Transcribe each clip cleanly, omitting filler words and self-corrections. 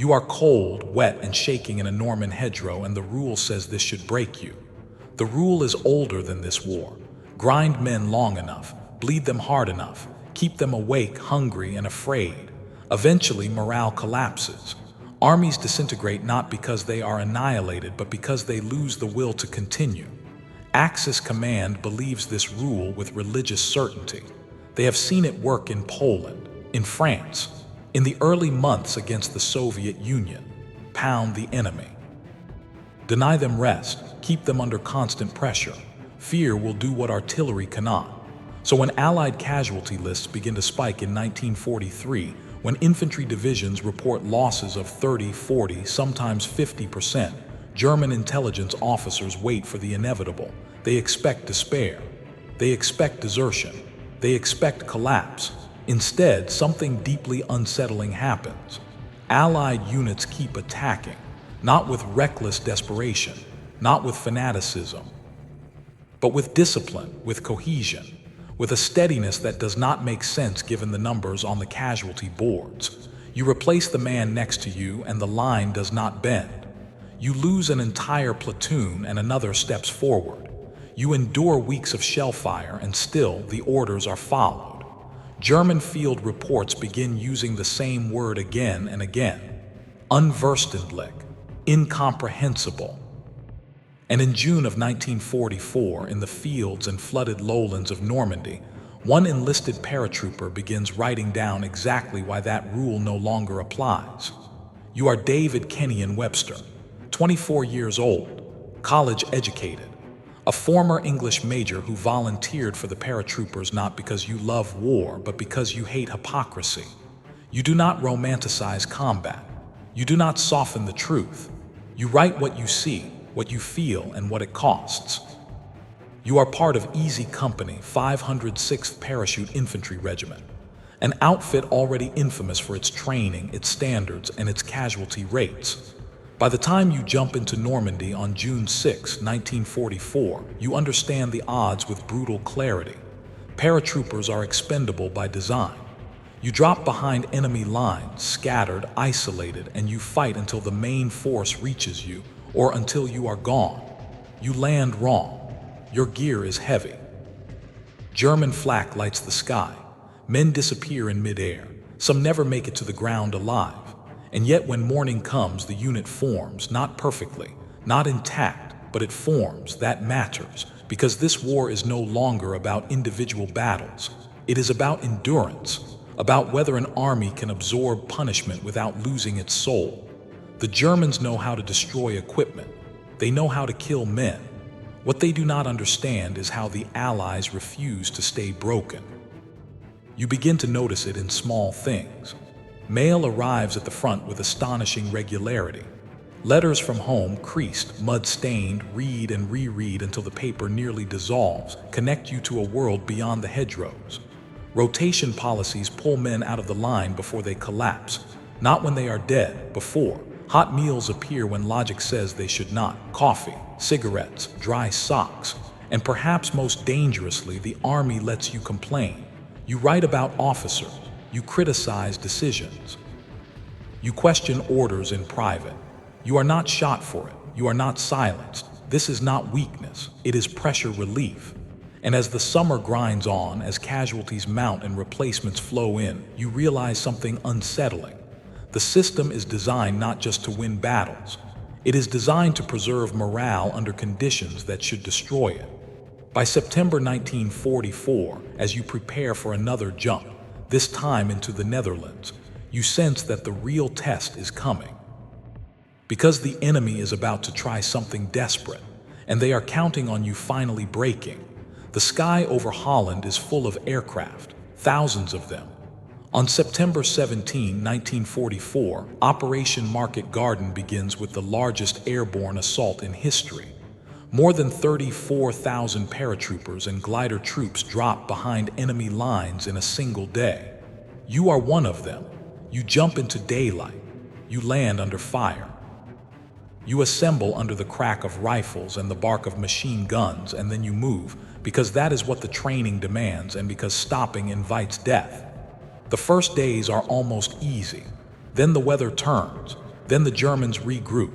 You are cold, wet, and shaking in a Norman hedgerow, and the rule says this should break you. The rule is older than this war. Grind men long enough, bleed them hard enough, keep them awake, hungry, and afraid. Eventually, morale collapses. Armies disintegrate not because they are annihilated, but because they lose the will to continue. Axis command believes this rule with religious certainty. They have seen it work in Poland, in France, in the early months against the Soviet Union. Pound the enemy. Deny them rest, keep them under constant pressure. Fear will do what artillery cannot. So when Allied casualty lists begin to spike in 1943, when infantry divisions report losses of 30, 40, sometimes 50%, German intelligence officers wait for the inevitable. They expect despair. They expect desertion. They expect collapse. Instead, something deeply unsettling happens. Allied units keep attacking, not with reckless desperation, not with fanaticism, but with discipline, with cohesion, with a steadiness that does not make sense given the numbers on the casualty boards. You replace the man next to you and the line does not bend. You lose an entire platoon and another steps forward. You endure weeks of shell fire and still the orders are followed. German field reports begin using the same word again and again. Unverständlich, incomprehensible. And in June of 1944, in the fields and flooded lowlands of Normandy, one enlisted paratrooper begins writing down exactly why that rule no longer applies. You are David Kenyon Webster, 24 years old, college educated, a former English major who volunteered for the paratroopers not because you love war, but because you hate hypocrisy. You do not romanticize combat. You do not soften the truth. You write what you see, what you feel, and what it costs. You are part of Easy Company, 506th Parachute Infantry Regiment, an outfit already infamous for its training, its standards, and its casualty rates. By the time you jump into Normandy on June 6, 1944, you understand the odds with brutal clarity. Paratroopers are expendable by design. You drop behind enemy lines, scattered, isolated, and you fight until the main force reaches you, or until you are gone. You land wrong. Your gear is heavy. German flak lights the sky. Men disappear in midair. Some never make it to the ground alive. And yet when morning comes, the unit forms, not perfectly, not intact, but it forms. That matters, because this war is no longer about individual battles. It is about endurance, about whether an army can absorb punishment without losing its soul. The Germans know how to destroy equipment. They know how to kill men. What they do not understand is how the Allies refuse to stay broken. You begin to notice it in small things. Mail arrives at the front with astonishing regularity. Letters from home, creased, mud-stained, read and reread until the paper nearly dissolves, connect you to a world beyond the hedgerows. Rotation policies pull men out of the line before they collapse, not when they are dead, before. Hot meals appear when logic says they should not. Coffee, cigarettes, dry socks, and perhaps most dangerously, the army lets you complain. You write about officers. You criticize decisions. You question orders in private. You are not shot for it. You are not silenced. This is not weakness. It is pressure relief. And as the summer grinds on, as casualties mount and replacements flow in, you realize something unsettling. The system is designed not just to win battles. It is designed to preserve morale under conditions that should destroy it. By September 1944, as you prepare for another jump, this time into the Netherlands, you sense that the real test is coming. Because the enemy is about to try something desperate, and they are counting on you finally breaking. The sky over Holland is full of aircraft, thousands of them. On September 17, 1944, Operation Market Garden begins with the largest airborne assault in history. More than 34,000 paratroopers and glider troops drop behind enemy lines in a single day. You are one of them. You jump into daylight. You land under fire. You assemble under the crack of rifles and the bark of machine guns, and then you move, because that is what the training demands and because stopping invites death. The first days are almost easy. Then the weather turns. Then the Germans regroup.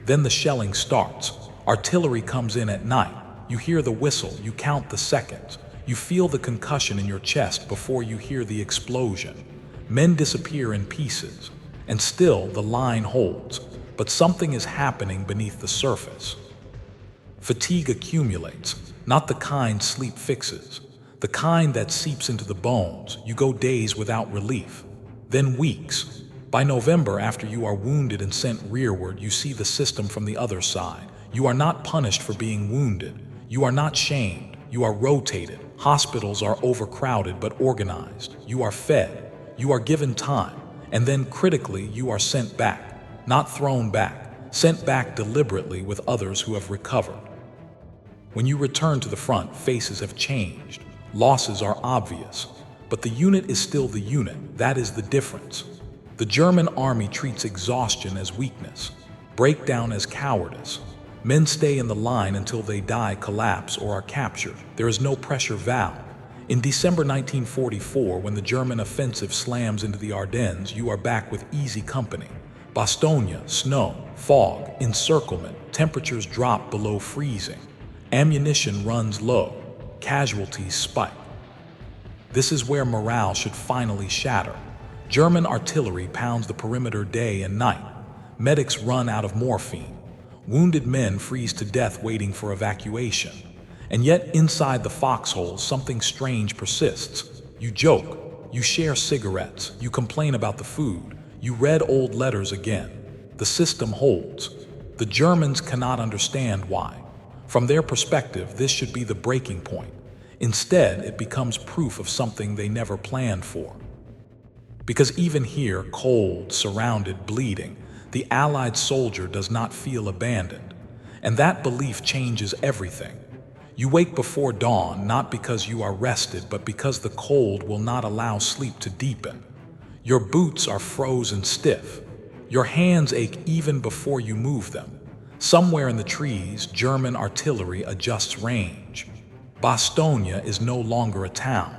Then the shelling starts. Artillery comes in at night. You hear the whistle, you count the seconds. You feel the concussion in your chest before you hear the explosion. Men disappear in pieces. And still the line holds. But something is happening beneath the surface. Fatigue accumulates, not the kind sleep fixes. The kind that seeps into the bones. You go days without relief. Then weeks. By November, after you are wounded and sent rearward, you see the system from the other side. You are not punished for being wounded. You are not shamed. You are rotated. Hospitals are overcrowded but organized. You are fed. You are given time. And then critically, you are sent back. Not thrown back. Sent back deliberately with others who have recovered. When you return to the front, faces have changed. Losses are obvious. But the unit is still the unit. That is the difference. The German army treats exhaustion as weakness, breakdown as cowardice. Men stay in the line until they die, collapse, or are captured. There is no pressure valve. In December 1944, when the German offensive slams into the Ardennes, you are back with easy company. Bastogne, snow, fog, encirclement, temperatures drop below freezing. Ammunition runs low. Casualties spike. This is where morale should finally shatter. German artillery pounds the perimeter day and night. Medics run out of morphine. Wounded men freeze to death waiting for evacuation. And yet inside the foxhole, something strange persists. You joke. You share cigarettes. You complain about the food. You read old letters again. The system holds. The Germans cannot understand why. From their perspective, this should be the breaking point. Instead, it becomes proof of something they never planned for. Because even here, cold, surrounded, bleeding, the Allied soldier does not feel abandoned. And that belief changes everything. You wake before dawn not because you are rested, but because the cold will not allow sleep to deepen. Your boots are frozen stiff. Your hands ache even before you move them. Somewhere in the trees, German artillery adjusts range. Bastogne is no longer a town.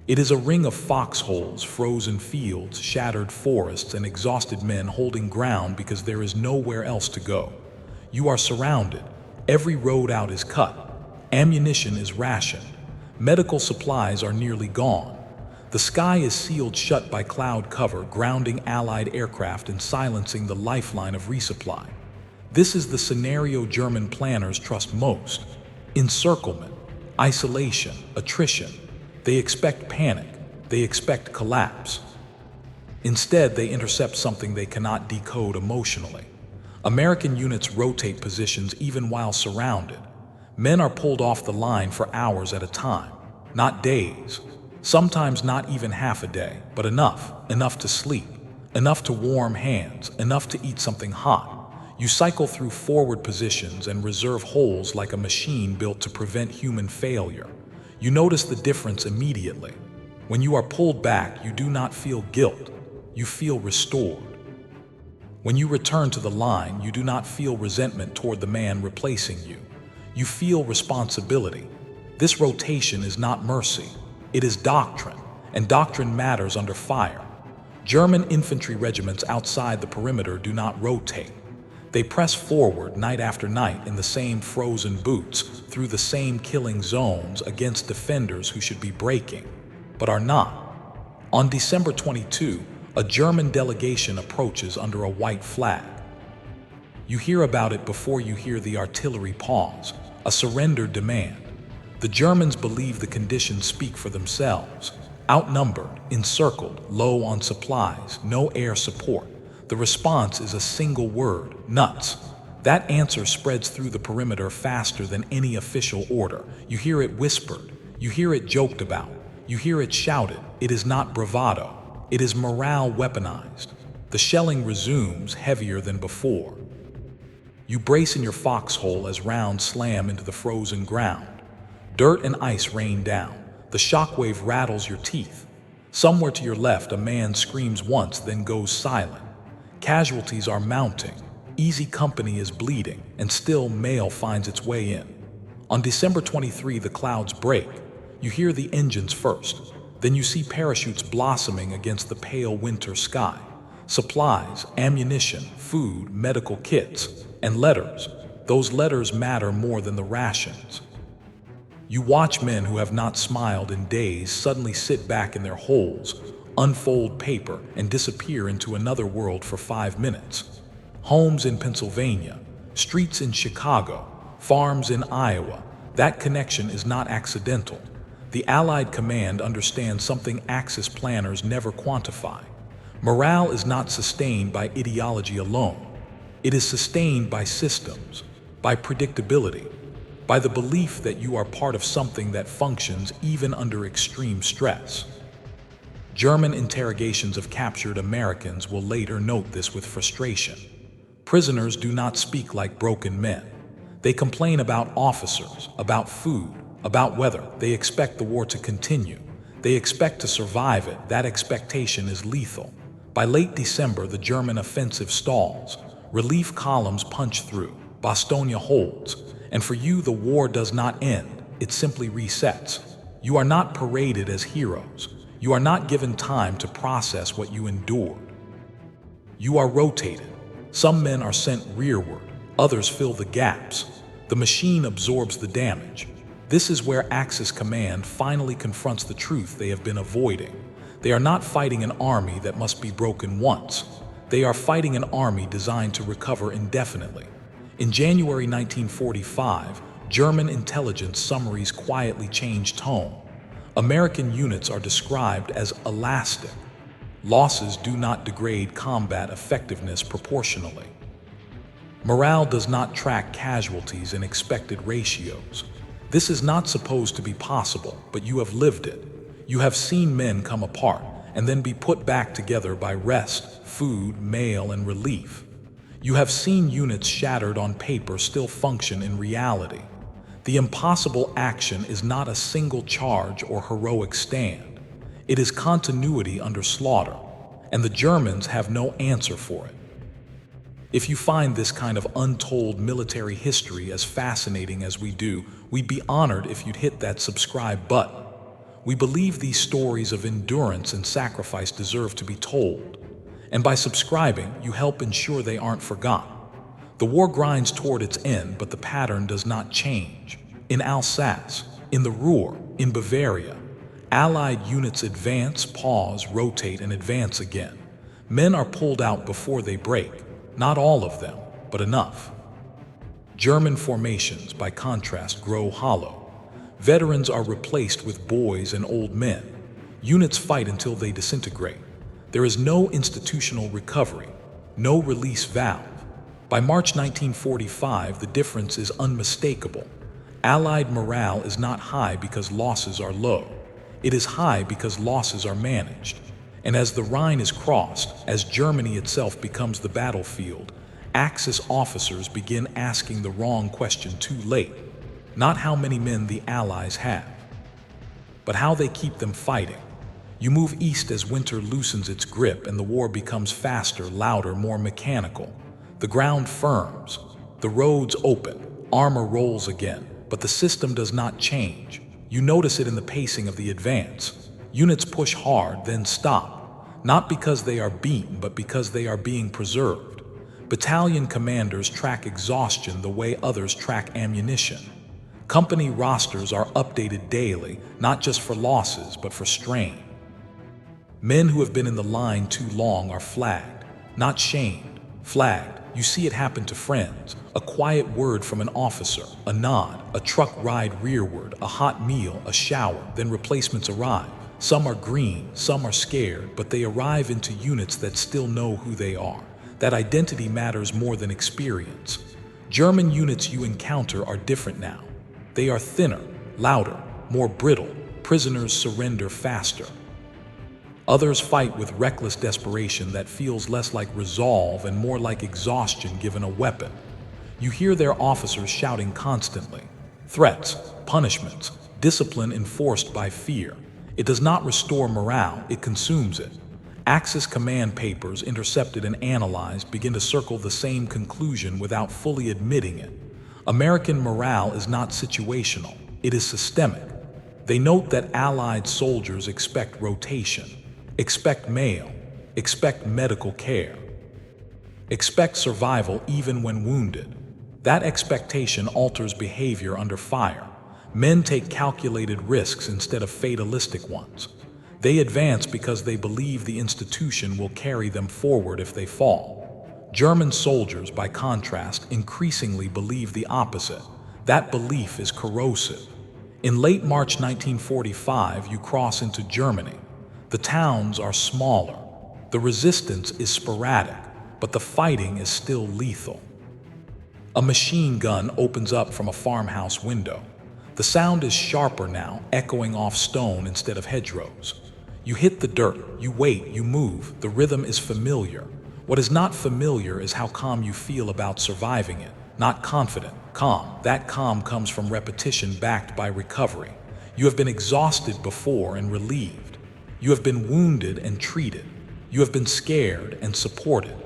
It is a ring of foxholes, frozen fields, shattered forests, and exhausted men holding ground because there is nowhere else to go. You are surrounded. Every road out is cut. Ammunition is rationed. Medical supplies are nearly gone. The sky is sealed shut by cloud cover, grounding Allied aircraft and silencing the lifeline of resupply. This is the scenario German planners trust most. Encirclement, isolation, attrition. They expect panic. They expect collapse. Instead, they intercept something they cannot decode emotionally. American units rotate positions even while surrounded. Men are pulled off the line for hours at a time, not days. Sometimes not even half a day, but enough to sleep, enough to warm hands, enough to eat something hot. You cycle through forward positions and reserve holes like a machine built to prevent human failure. You notice the difference immediately. When you are pulled back, you do not feel guilt. You feel restored. When you return to the line, you do not feel resentment toward the man replacing you. You feel responsibility. This rotation is not mercy. It is doctrine, and doctrine matters under fire. German infantry regiments outside the perimeter do not rotate. They press forward night after night in the same frozen boots, through the same killing zones against defenders who should be breaking, but are not. On December 22, a German delegation approaches under a white flag. You hear about it before you hear the artillery pause, a surrender demand. The Germans believe the conditions speak for themselves. Outnumbered, encircled, low on supplies, no air support. The response is a single word: nuts. That answer spreads through the perimeter faster than any official order. You hear it whispered. You hear it joked about. You hear it shouted. It is not bravado. It is morale weaponized. The shelling resumes, heavier than before. You brace in your foxhole as rounds slam into the frozen ground. Dirt and ice rain down. The shockwave rattles your teeth. Somewhere to your left, a man screams once, then goes silent. Casualties are mounting. Easy company is bleeding, and still mail finds its way in. On December 23, the clouds break. You hear the engines first. Then you see parachutes blossoming against the pale winter sky. Supplies, ammunition, food, medical kits, and letters. Those letters matter more than the rations. You watch men who have not smiled in days suddenly sit back in their holes, unfold paper, and disappear into another world for 5 minutes. Homes in Pennsylvania, streets in Chicago, farms in Iowa. That connection is not accidental. The Allied command understands something Axis planners never quantify. Morale is not sustained by ideology alone. It is sustained by systems, by predictability, by the belief that you are part of something that functions even under extreme stress. German interrogations of captured Americans will later note this with frustration. Prisoners do not speak like broken men. They complain about officers, about food, about weather. They expect the war to continue. They expect to survive it. That expectation is lethal. By late December, the German offensive stalls. Relief columns punch through. Bastogne holds. And for you, the war does not end. It simply resets. You are not paraded as heroes. You are not given time to process what you endured. You are rotated. Some men are sent rearward. Others fill the gaps. The machine absorbs the damage. This is where Axis command finally confronts the truth they have been avoiding. They are not fighting an army that must be broken once. They are fighting an army designed to recover indefinitely. In January 1945, German intelligence summaries quietly change tone. American units are described as elastic. Losses do not degrade combat effectiveness proportionally. Morale does not track casualties in expected ratios. This is not supposed to be possible, but you have lived it. You have seen men come apart and then be put back together by rest, food, mail, and relief. You have seen units shattered on paper still function in reality. The impossible action is not a single charge or heroic stand. It is continuity under slaughter, and the Germans have no answer for it. If you find this kind of untold military history as fascinating as we do, we'd be honored if you'd hit that subscribe button. We believe these stories of endurance and sacrifice deserve to be told. And by subscribing, you help ensure they aren't forgotten. The war grinds toward its end, but the pattern does not change. In Alsace, in the Ruhr, in Bavaria, Allied units advance, pause, rotate, and advance again. Men are pulled out before they break. Not all of them, but enough. German formations, by contrast, grow hollow. Veterans are replaced with boys and old men. Units fight until they disintegrate. There is no institutional recovery, no release valve. By March 1945, the difference is unmistakable. Allied morale is not high because losses are low. It is high because losses are managed. And as the Rhine is crossed, as Germany itself becomes the battlefield, Axis officers begin asking the wrong question too late. Not how many men the Allies have, but how they keep them fighting. You move east as winter loosens its grip and the war becomes faster, louder, more mechanical. The ground firms, the roads open, armor rolls again, but the system does not change. You notice it in the pacing of the advance. Units push hard, then stop, not because they are beaten, but because they are being preserved. Battalion commanders track exhaustion the way others track ammunition. Company rosters are updated daily, not just for losses, but for strain. Men who have been in the line too long are flagged, not shamed, flagged. You see it happen to friends. A quiet word from an officer, a nod, a truck ride rearward, a hot meal, a shower, then replacements arrive. Some are green, some are scared, but they arrive into units that still know who they are. That identity matters more than experience. German units you encounter are different now. They are thinner, louder, more brittle. Prisoners surrender faster. Others fight with reckless desperation that feels less like resolve and more like exhaustion given a weapon. You hear their officers shouting constantly. Threats, punishments, discipline enforced by fear. It does not restore morale, it consumes it. Axis command papers, intercepted and analyzed, begin to circle the same conclusion without fully admitting it. American morale is not situational, it is systemic. They note that Allied soldiers expect rotation, expect mail, Expect medical care. Expect survival even when wounded. That expectation alters behavior under fire. Men take calculated risks instead of fatalistic ones. They advance because they believe the institution will carry them forward if they fall. German soldiers, by contrast, increasingly believe the opposite. That belief is corrosive. In late March 1945, you cross into Germany. The towns are smaller. The resistance is sporadic, but the fighting is still lethal. A machine gun opens up from a farmhouse window. The sound is sharper now, echoing off stone instead of hedgerows. You hit the dirt, you wait, you move. The rhythm is familiar. What is not familiar is how calm you feel about surviving it. Not confident, calm. That calm comes from repetition backed by recovery. You have been exhausted before and relieved. You have been wounded and treated. You have been scared and supported.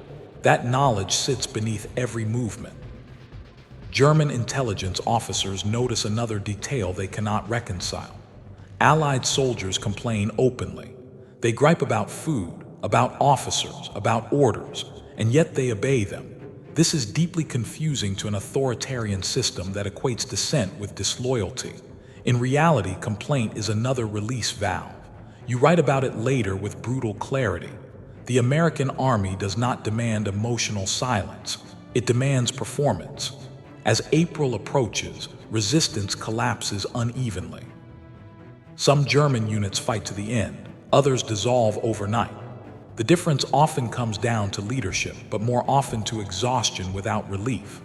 That knowledge sits beneath every movement. German intelligence officers notice another detail they cannot reconcile. Allied soldiers complain openly. They gripe about food, about officers, about orders, and yet they obey them. This is deeply confusing to an authoritarian system that equates dissent with disloyalty. In reality, complaint is another release valve. You write about it later with brutal clarity. The American army does not demand emotional silence. It demands performance. As April approaches, resistance collapses unevenly. Some German units fight to the end, others dissolve overnight. The difference often comes down to leadership, but more often to exhaustion without relief.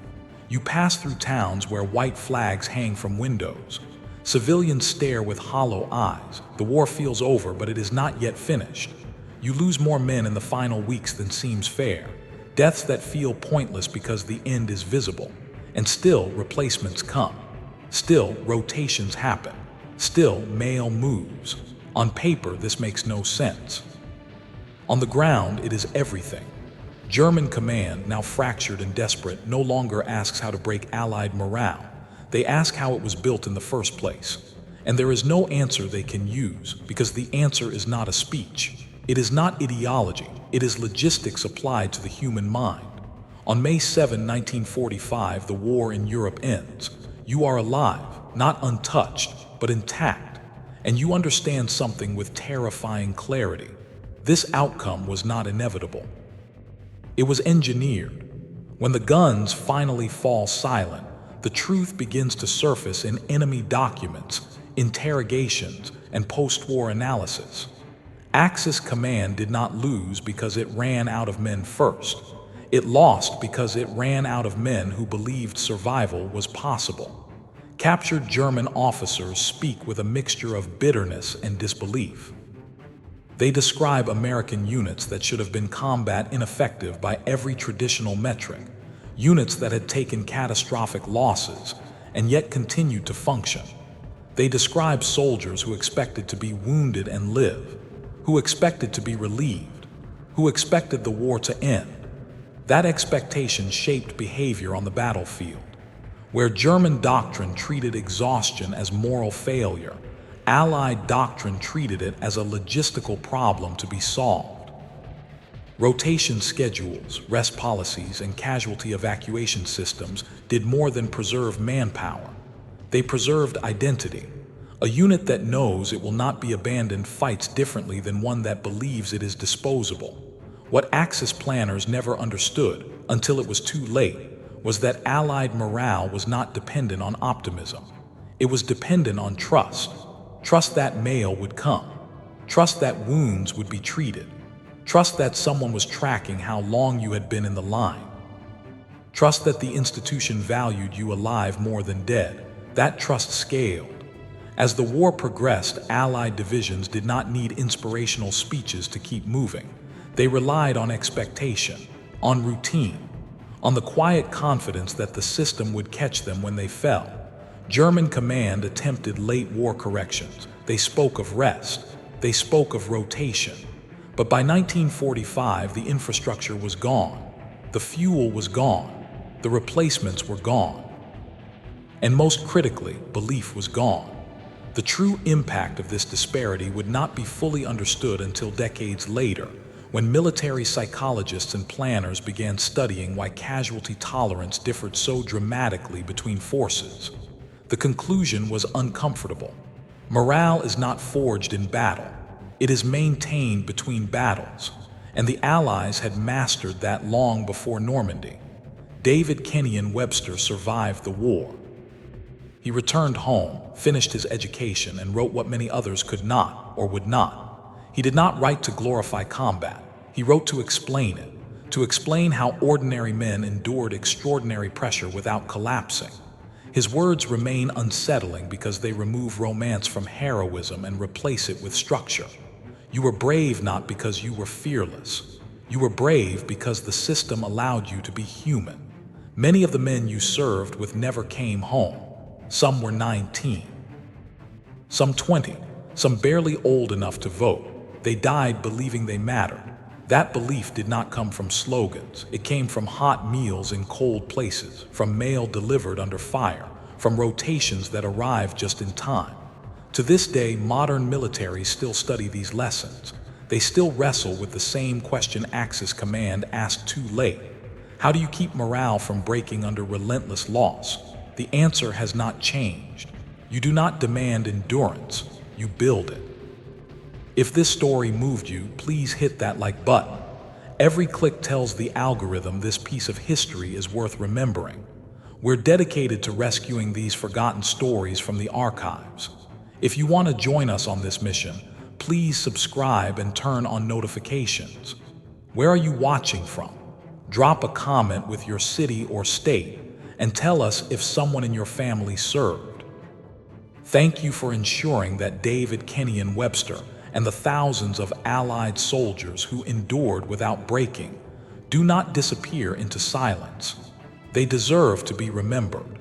You pass through towns where white flags hang from windows. Civilians stare with hollow eyes. The war feels over, but it is not yet finished. You lose more men in the final weeks than seems fair. Deaths that feel pointless because the end is visible. And still, replacements come. Still, rotations happen. Still, mail moves. On paper, this makes no sense. On the ground, it is everything. German command, now fractured and desperate, no longer asks how to break Allied morale. They ask how it was built in the first place. And there is no answer they can use, because the answer is not a speech. It is not ideology. It is logistics applied to the human mind. On May 7, 1945, the war in Europe ends. You are alive, not untouched, but intact. And you understand something with terrifying clarity. This outcome was not inevitable. It was engineered. When the guns finally fall silent, the truth begins to surface in enemy documents, interrogations, and post-war analysis. Axis command did not lose because it ran out of men first. It lost because it ran out of men who believed survival was possible. Captured German officers speak with a mixture of bitterness and disbelief. They describe American units that should have been combat ineffective by every traditional metric, units that had taken catastrophic losses and yet continued to function. They describe soldiers who expected to be wounded and live, who expected to be relieved, who expected the war to end. That expectation shaped behavior on the battlefield. Where German doctrine treated exhaustion as moral failure, Allied doctrine treated it as a logistical problem to be solved. Rotation schedules, rest policies, and casualty evacuation systems did more than preserve manpower. They preserved identity. A unit that knows it will not be abandoned fights differently than one that believes it is disposable. What Axis planners never understood, until it was too late, was that Allied morale was not dependent on optimism. It was dependent on trust. Trust that mail would come. Trust that wounds would be treated. Trust that someone was tracking how long you had been in the line. Trust that the institution valued you alive more than dead. That trust scaled. As the war progressed, Allied divisions did not need inspirational speeches to keep moving. They relied on expectation, on routine, on the quiet confidence that the system would catch them when they fell. German command attempted late war corrections. They spoke of rest. They spoke of rotation. But by 1945, the infrastructure was gone. The fuel was gone. The replacements were gone. And most critically, belief was gone. The true impact of this disparity would not be fully understood until decades later, when military psychologists and planners began studying why casualty tolerance differed so dramatically between forces. The conclusion was uncomfortable. Morale is not forged in battle. It is maintained between battles, and the Allies had mastered that long before Normandy. David Kenyon Webster survived the war. He returned home, finished his education, and wrote what many others could not or would not. He did not write to glorify combat. He wrote to explain it, to explain how ordinary men endured extraordinary pressure without collapsing. His words remain unsettling because they remove romance from heroism and replace it with structure. You were brave not because you were fearless. You were brave because the system allowed you to be human. Many of the men you served with never came home. Some were 19, some 20, some barely old enough to vote. They died believing they mattered. That belief did not come from slogans. It came from hot meals in cold places, from mail delivered under fire, from rotations that arrived just in time. To this day, modern militaries still study these lessons. They still wrestle with the same question Axis Command asked too late. How do you keep morale from breaking under relentless loss? The answer has not changed. You do not demand endurance, you build it. If this story moved you, please hit that like button. Every click tells the algorithm this piece of history is worth remembering. We're dedicated to rescuing these forgotten stories from the archives. If you want to join us on this mission, please subscribe and turn on notifications. Where are you watching from? Drop a comment with your city or state and tell us if someone in your family served. Thank you for ensuring that David Kenyon Webster and the thousands of Allied soldiers who endured without breaking do not disappear into silence. They deserve to be remembered.